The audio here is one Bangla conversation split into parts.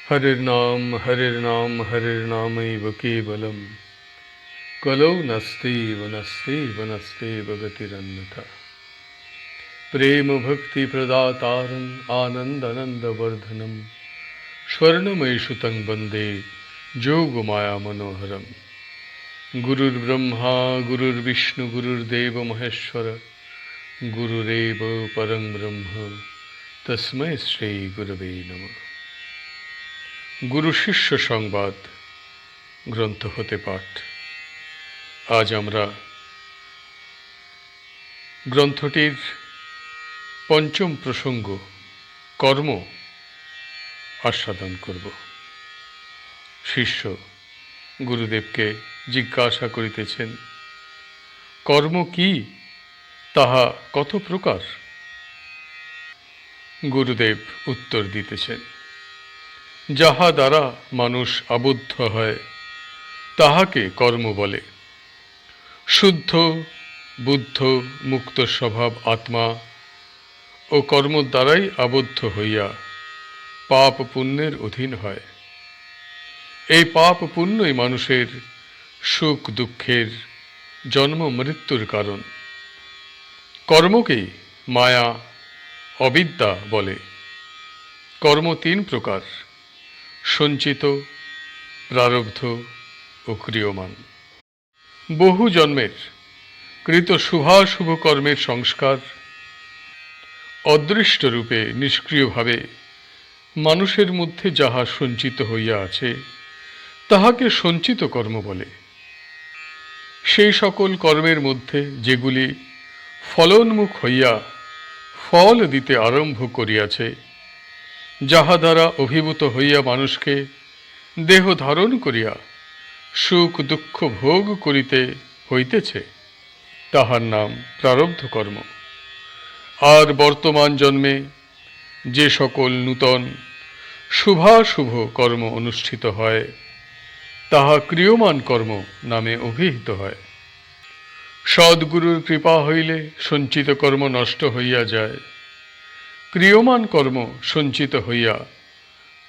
हरिर्नाम हरिर्नामैव केवलम् कलौ नस्त्यैव नस्त्यैव नस्त्यैव गतिरन्यथा। प्रेम भक्ति प्रदातारं आनन्दानन्दवर्धनं स्वर्णमयीसुतं वन्दे जोगमाया मनोहरम्। गुरुर्ब्रह्मा गुरुर्विष्णु गुरुर्देव महेश्वर गुरुरेव परं ब्रह्म तस्मै श्री गुरवे नमः। गुरु शिष्य সংবাদ গ্রন্থ হতে পাঠ। আজ আমরা গ্রন্থটির পঞ্চম প্রসঙ্গ কর্ম আস্বাদন করব। শিষ্য গুরুদেবকে জিজ্ঞাসা করিতেছেন, কর্ম কি, তাহা কত প্রকার? গুরুদেব উত্তর দিতেছেন, যাহা দ্বারা মানুষ আবদ্ধ হয় তাহাকে কর্ম বলে। শুদ্ধ বুদ্ধ মুক্ত স্বভাব আত্মা ও কর্ম দ্বারাই আবদ্ধ হইয়া পাপ পুণ্যের অধীন হয়। এই পাপ পুণ্যই মানুষের সুখ দুঃখের জন্ম মৃত্যুর কারণ। কর্মকেই মায়া অবিদ্যা বলে। কর্ম তিন প্রকার: সঞ্চিত, প্রারব্ধ ও ক্রিয়মান। বহু জন্মের কৃত শুভাশুভ কর্মের সংস্কার অদৃষ্ট রূপে নিষ্ক্রিয়ভাবে মানুষের মধ্যে যাহা সঞ্চিত হইয়া আছে তাহাকে সঞ্চিত কর্ম বলে। সেই সকল কর্মের মধ্যে যেগুলি ফলোন্মুখ হইয়া ফল দিতে আরম্ভ করিয়াছে, যাহা দ্বারা অভিভূত হইয়া মানুষকে দেহ ধারণ করিয়া সুখ দুঃখ ভোগ করিতে হইতেছে, তাহার নাম প্রারব্ধ কর্ম। আর বর্তমান জন্মে যে সকল নূতন শুভাশুভ কর্ম অনুষ্ঠিত হয় তাহা ক্রিয়মান কর্ম নামে অভিহিত হয়। সদ্গুরুর কৃপা হইলে সঞ্চিত কর্ম নষ্ট হইয়া যায়। ক্রিয়মান কর্ম সঞ্চিত হইয়া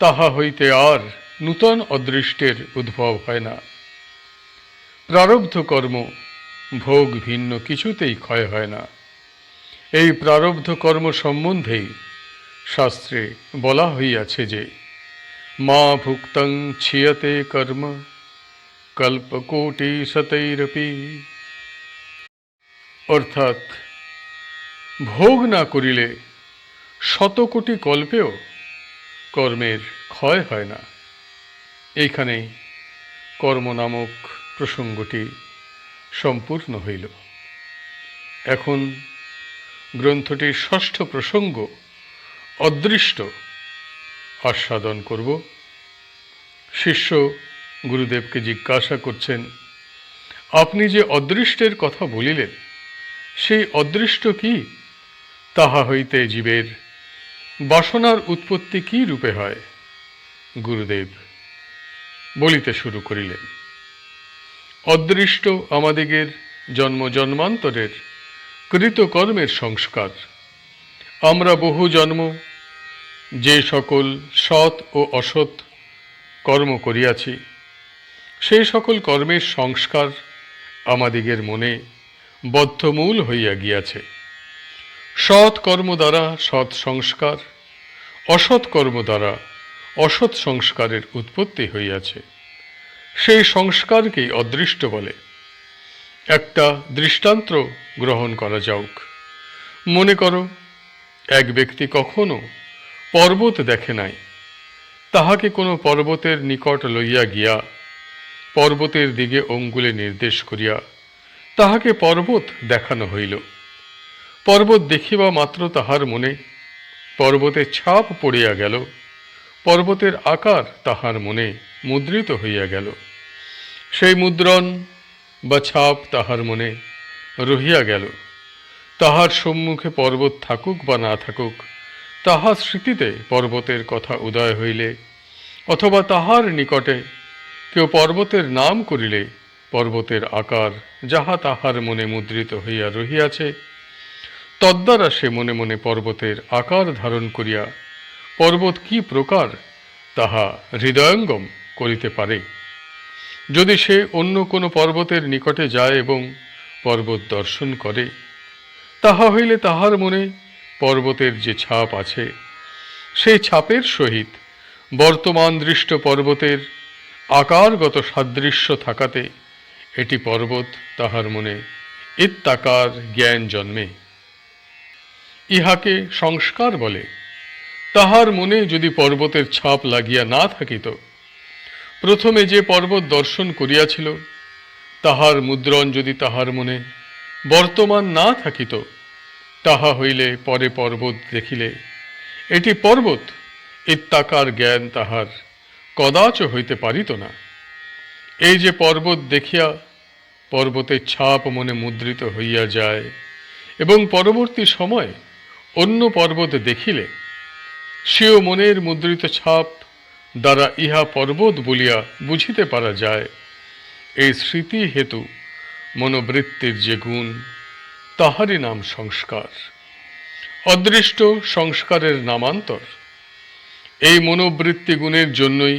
তাহা হইতে আর নূতন অদৃষ্টের উদ্ভব হয় না। প্রারব্ধ কর্ম ভোগ ভিন্ন কিছুতেই ক্ষয় হয় না। এই প্রারব্ধ কর্ম সম্বন্ধেই শাস্ত্রে বলা হইয়াছে যে, মা ভুক্তং ছিয়তে কর্ম কল্পকোটি শতৈরপি। অর্থাৎ ভোগ না করিলে শতকোটি কল্পেও কর্মের ক্ষয় হয় না। এইখানেই কর্ম নামক প্রসঙ্গটি সম্পূর্ণ হইল। এখন গ্রন্থটির ষষ্ঠ প্রসঙ্গ অদৃষ্ট আস্বাদন করব। শিষ্য গুরুদেবকে জিজ্ঞাসা করছেন, আপনি যে অদৃষ্টের কথা বলিলেন সেই অদৃষ্ট কি? তাহা হইতে জীবের বাসনার উৎপত্তি কি রূপে হয়? গুরুদেব বলিতে শুরু করিলেন, অদৃষ্ট আমাদিগের জন্ম জন্মান্তরের কৃতকর্মের সংস্কার। আমরা বহু জন্ম যে সকল সৎ ও অসৎ কর্ম করিয়াছি, সেই সকল কর্মের সংস্কার আমাদিগের মনে বদ্ধমূল হইয়া গিয়াছে। সৎ কর্ম দ্বারা সৎ সংস্কার, অসৎ কর্ম দ্বারা অসৎ সংস্কারের উৎপত্তি হইয়াছে। সেই সংস্কারকেই অদৃষ্ট বলে। একটা দৃষ্টান্ত গ্রহণ করা যাওক। মনে করো, এক ব্যক্তি কখনো পর্বত দেখে নাই। তাহাকে কোনো পর্বতের নিকট লইয়া গিয়া পর্বতের দিকে অঙ্গুলে নির্দেশ করিয়া তাহাকে পর্বত দেখানো হইল। পর্বত দেখিবা মাত্র তাহার মনে পর্বতের ছাপ পড়িয়া গেল। পর্বতের আকার তাহার মনে মুদ্রিত হইয়া গেল। সেই মুদ্রণ বা ছাপ তাহার মনে রহিয়া গেল। তাহার সম্মুখে পর্বত থাকুক বা না থাকুক, তাহার স্মৃতিতে পর্বতের কথা উদয় হইলে অথবা তাহার নিকটে কেউ পর্বতের নাম করিলে পর্বতের আকার যাহা তাহার মনে মুদ্রিত হইয়া রহিয়াছে, তদ্বারা সে মনে মনে পর্বতের আকার ধারণ করিয়া পর্বত কি প্রকার তাহা হৃদয়ঙ্গম করিতে পারে। যদি সে অন্য কোনো পর্বতের নিকটে যায় এবং পর্বত দর্শন করে, তাহা হইলে তাহার মনে পর্বতের যে ছাপ আছে, সেই ছাপের সহিত বর্তমান দৃষ্ট পর্বতের আকারগত সাদৃশ্য থাকাতে এটি পর্বত তাহার মনে ইত্যাকার জ্ঞান জন্মে। ইহাকে সংস্কার বলে। তাহার মনে যদি পর্বতের ছাপ লাগিয়া না থাকিত, প্রথমে যে পর্বত দর্শন করিয়াছিল তাহার মুদ্রণ যদি তাহার মনে বর্তমান না থাকিত, তাহা হইলে পরে পর্বত দেখিলে এটি পর্বত ইত্যাকার জ্ঞান তাহার কদাচ হইতে পারিত না। এই যে পর্বত দেখিয়া পর্বতের ছাপ মনে মুদ্রিত হইয়া যায় এবং পরবর্তী সময় অন্য পর্বত দেখিলে সেও মনের মুদ্রিত ছাপ দ্বারা ইহা পর্বত বলিয়া বুঝিতে পারা যায়, এই স্মৃতি হেতু মনোবৃত্তির যে গুণ, তাহারই নাম সংস্কার। অদৃষ্ট সংস্কারের নামান্তর। এই মনোবৃত্তি গুণের জন্যই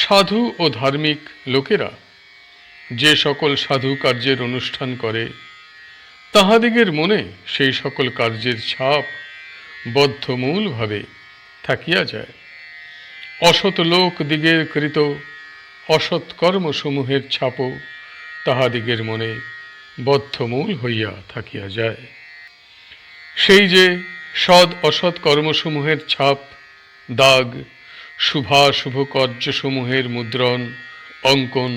সাধু ও ধার্মিক লোকেরা যে সকল সাধু কার্যের অনুষ্ঠান করে, তাহাদিগের মনে সেই সকল কার্যের ছাপ বদ্ধমূলভাবে থাকিয়া যায়। অসৎ লোক দিগের কৃত অসৎ কর্মসমূহের ছাপও তাহাদিগের মনে বদ্ধমূল হইয়া থাকিয়া যায়। সেই যে সৎ অসৎ কর্মসমূহের ছাপ, দাগ, শুভাশুভ কার্যসমূহের মুদ্রণ, অঙ্কন,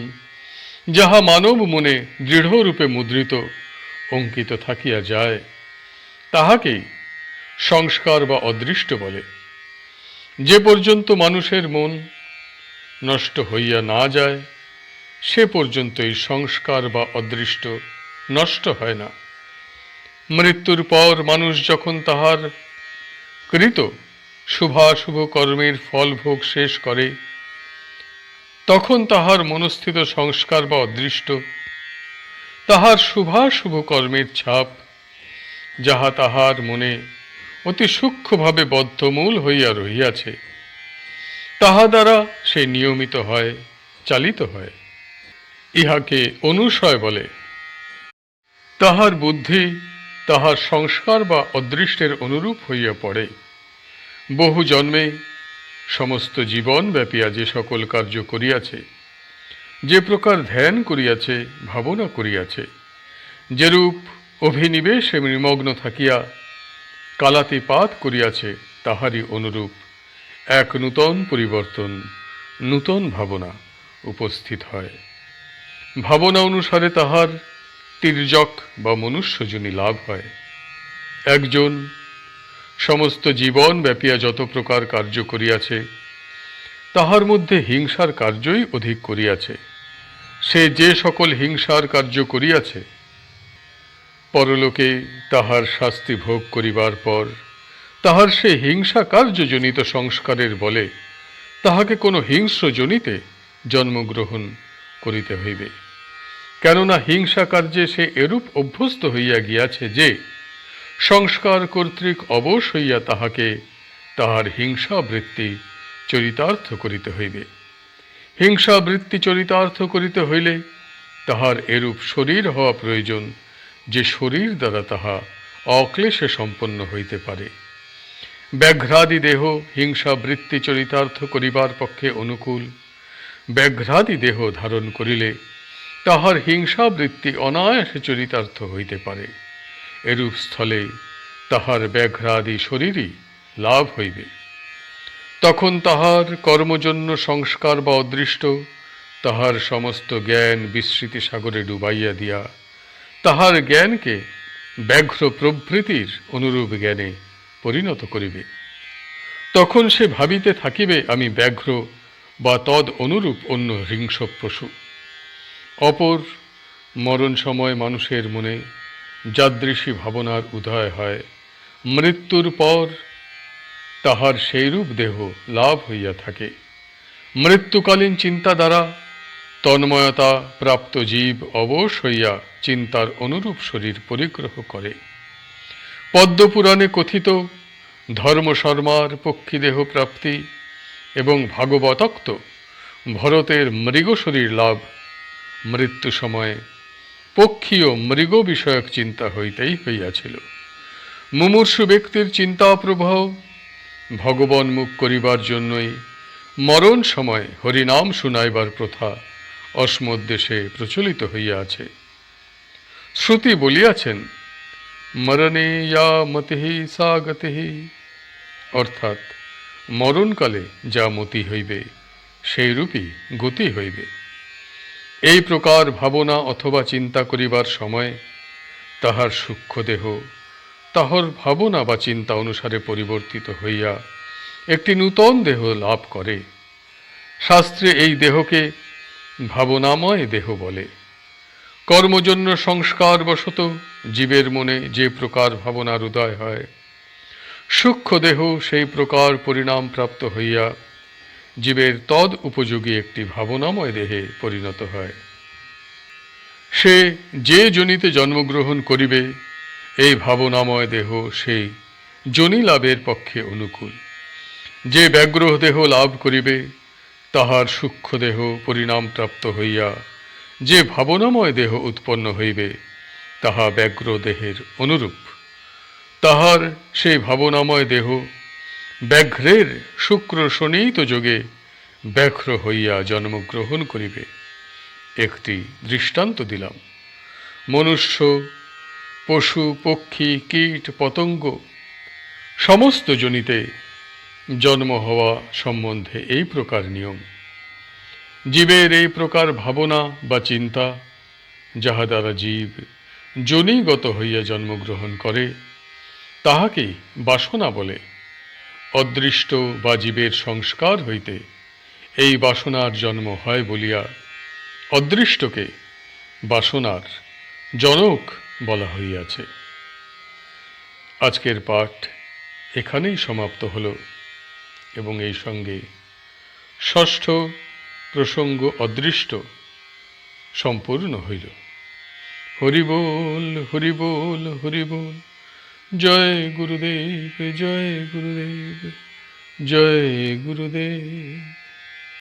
যাহা মানব মনে দৃঢ়রূপে মুদ্রিত অঙ্কিত থাকিয়া যায়, তাহাকেই সংস্কার বা অদৃষ্ট বলে। যে পর্যন্ত মানুষের মন নষ্ট হইয়া না যায়, সে পর্যন্ত এই সংস্কার বা অদৃষ্ট নষ্ট হয় না। মৃত্যুর পর মানুষ যখন তাহার কৃত শুভাশুভ কর্মের ফল ভোগ শেষ করে, তখন তাহার মনস্থিত সংস্কার বা অদৃষ্ট, তাহার শুভাশুভ কর্মের ছাপ, যাহা তাহার মনে অতি সূক্ষ্মভাবে বদ্ধমূল হইয়া রহিয়াছে, তাহা দ্বারা সে নিয়মিত হয়, চালিত হয়। ইহাকে অনুশয় বলে। তাহার বুদ্ধি তাহার সংস্কার বা অদৃষ্টের অনুরূপ হইয়া পড়ে। বহু জন্মে সমস্ত জীবন ব্যাপিয়া যে সকল কার্য করিয়াছে, যে প্রকার ধ্যান করিয়াছে, ভাবনা করিয়াছে, যেরূপ অভিনিবেশে নিমগ্ন থাকিয়া কালাতিপাত করিয়াছে, তাহারই অনুরূপ এক নূতন পরিবর্তন, নূতন ভাবনা উপস্থিত হয়। ভাবনা অনুসারে তাহার তির্যক বা মনুষ্যজনী লাভ হয়। একজন সমস্ত জীবন ব্যাপিয়া যত প্রকার কার্য করিয়াছে, তাহার মধ্যে হিংসার কার্যই অধিক করিয়াছে। সে যে সকল হিংসার কার্য করিয়াছে, পরলোকে তাহার শাস্তি ভোগ করিবার পর তাহার সে হিংসা কার্যজনিত সংস্কারের বলে তাহাকে কোনো হিংস্র জনিতে জন্মগ্রহণ করিতে হইবে। কেননা হিংসা কার্যে সে এরূপ অভ্যস্ত হইয়া গিয়াছে যে সংস্কার কর্তৃক অবশ হইয়া তাহাকে তাহার হিংসা বৃত্তি চরিতার্থ করিতে হইবে। হিংসা বৃত্তি চরিতার্থ করিতে হইলে তাহার এরূপ শরীর হওয়া প্রয়োজন, যে শরীর দ্বারা তাহা অক্লেশে সম্পন্ন হইতে পারে। ব্যাঘ্রাদি দেহ হিংসা বৃত্তি চরিতার্থ করিবার পক্ষে অনুকূল। ব্যাঘ্রাদি দেহ ধারণ করিলে তাহার হিংসা বৃত্তি অনায়াসে চরিতার্থ হইতে পারে। এরূপ স্থলে তাহার ব্যাঘ্রাদি শরীরই লাভ হইবে। তখন তাহার কর্মজন্য সংস্কার বা অদৃষ্ট তাহার সমস্ত জ্ঞান বিস্মৃতি সাগরে ডুবাইয়া দিয়া তাহার জ্ঞানকে ব্যাঘ্র প্রভৃতির অনুরূপ জ্ঞানে পরিণত করিবে। তখন সে ভাবিতে থাকিবে, আমি ব্যাঘ্র বা তদ অনুরূপ অন্য হিংস পশু। অপর মরণ সময় মানুষের মনে যাদৃশী ভাবনার উদয় হয়, মৃত্যুর পর তাহার সেইরূপ দেহ লাভ হইয়া থাকে। মৃত্যুকালীন চিন্তা দ্বারা তন্ময়তা প্রাপ্ত জীব অবশ হইয়া চিন্তার অনুরূপ শরীর পরিগ্রহ করে। পদ্মপুরাণে কথিত ধর্মশর্মার পক্ষীদেহ প্রাপ্তি এবং ভাগবতোক্ত ভরতের মৃগ শরীর লাভ মৃত্যু সময়ে পক্ষীয় মৃগ বিষয়ক চিন্তা হইতেই হইয়াছিল। মুমূর্ষু ব্যক্তির চিন্তা প্রবাহ ভগবান মুখ করিবার জন্যই মরণ সময় হরিনাম শুনাইবার প্রথা অস্মদ্দেশে প্রচলিত হইয়াছে। শ্রুতি বলিয়াছেন, মরণে ইয়া মতিহি সা গতিহি, অর্থাৎ মরণকালে যা মতি হইবে সেই রূপই গতি হইবে। এই প্রকার ভাবনা অথবা চিন্তা করিবার সময় তাহার সূক্ষ্ম দেহ তাহার ভাবনা বা চিন্তা অনুসারে পরিবর্তিত হইয়া একটি নূতন দেহ লাভ করে। শাস্ত্রে এই দেহকে ভাবনাময় দেহ বলে। কর্মজন্য সংস্কার বশত জীবের মনে যে প্রকার ভাবনার উদয় হয়, সূক্ষ্ম দেহ সেই প্রকার পরিণাম প্রাপ্ত হইয়া জীবের তদ উপযোগী একটি ভাবনাময় দেহে পরিণত হয়। সে যে যোনিতে জন্মগ্রহণ করিবে, এই ভাবনাময় দেহ সেই যোনি লাভের পক্ষে অনুকূল। যে ব্যগ্র দেহ লাভ করিবে, তাহার সূক্ষ্ম দেহ পরিণাম প্রাপ্ত হইয়া যে ভাবনাময় দেহ উৎপন্ন হইবে, তাহা ব্যগ্র দেহের অনুরূপ। তাহার সেই ভাবনাময় দেহ ব্যাঘ্রের শুক্র শোণিত যোগে ব্যাঘ্র হইয়া জন্মগ্রহণ করিবে। একটি দৃষ্টান্ত দিলাম। মনুষ্য, পশু, পক্ষী, কীট, পতঙ্গ সমস্ত যোনিতে জন্ম হওয়া সম্বন্ধে এই প্রকার নিয়ম। জীবের এই প্রকার ভাবনা বা চিন্তা, যাহা দ্বারা জীব যোনিগত হইয়া জন্মগ্রহণ করে, তাহাকেই বাসনা বলে। অদৃষ্ট বা জীবের সংস্কার হইতে এই বাসনার জন্ম হয় বলিয়া অদৃষ্টকে বাসনার জনক বলা হইয়াছে। আজকের পাঠ এখানেই সমাপ্ত হল এবং এই সঙ্গে ষষ্ঠ প্রসঙ্গ অদৃষ্ট সম্পূর্ণ হইল। হরি বল, হরি বল, হরি বল। জয় গুরুদেব, জয় গুরুদেব, জয় গুরুদেব।